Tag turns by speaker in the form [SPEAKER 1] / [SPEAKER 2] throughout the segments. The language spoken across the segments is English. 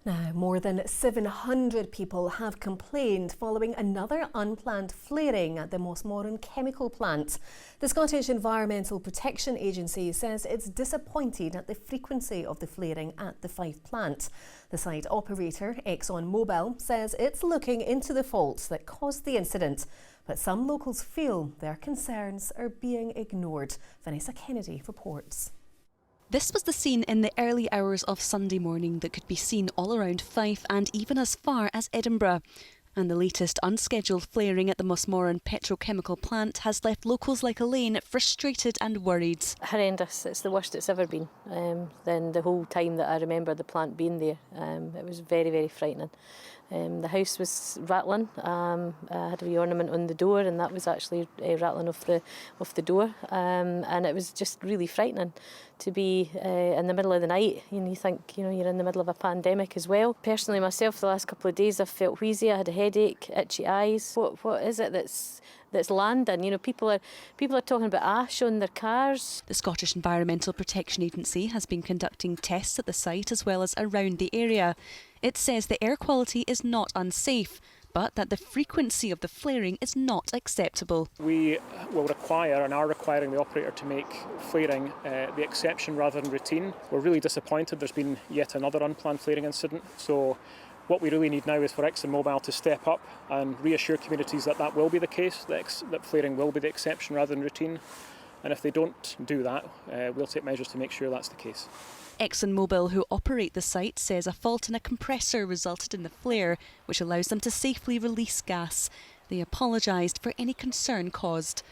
[SPEAKER 1] Now, more than 700 people have complained following another unplanned flaring at the Mossmorran chemical plant. The Scottish Environmental Protection Agency says it's disappointed at the frequency of the flaring at the Fife plant. The site operator, ExxonMobil, says it's looking into the faults that caused the incident, but some locals feel their concerns are being ignored. Vanessa Kennedy reports.
[SPEAKER 2] This was the scene in the early hours of Sunday morning that could be seen all around Fife and even as far as Edinburgh. And the latest unscheduled flaring at the Mossmorran petrochemical plant has left locals like Elaine frustrated and worried.
[SPEAKER 3] Horrendous. It's the worst it's ever been. Then the whole time that I remember the plant being there, it was very, very frightening. The house was rattling. I had a wee ornament on the door, and that was actually rattling off the door. And it was just really frightening to be in the middle of the night. You think you're in the middle of a pandemic as well. Personally, myself, the last couple of days I've felt wheezy. I had a headache, itchy eyes. What is it that's landing? People are talking about ash on their cars.
[SPEAKER 2] The Scottish Environmental Protection Agency has been conducting tests at the site as well as around the area. It says the air quality is not unsafe, but that the frequency of the flaring is not acceptable.
[SPEAKER 4] We will require and are requiring the operator to make flaring the exception rather than routine. We're really disappointed there's been yet another unplanned flaring incident. So what we really need now is for ExxonMobil to step up and reassure communities that that will be the case, that flaring will be the exception rather than routine. And if they don't do that, we'll take measures to make sure that's the case.
[SPEAKER 2] ExxonMobil, who operate the site, says a fault in a compressor resulted in the flare, which allows them to safely release gas. They apologised for any concern caused.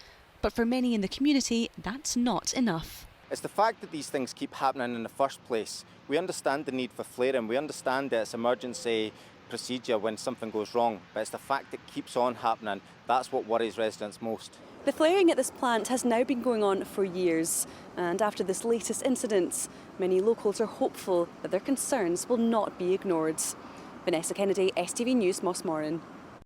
[SPEAKER 2] But for many in the community, that's not enough.
[SPEAKER 5] It's the fact that these things keep happening in the first place. We understand the need for flaring, we understand that it's emergency procedure when something goes wrong, but it's the fact that it keeps on happening. That's what worries residents most.
[SPEAKER 2] The flaring at this plant has now been going on for years, and after this latest incident, many locals are hopeful that their concerns will not be ignored. Vanessa Kennedy, STV News, Mossmorran.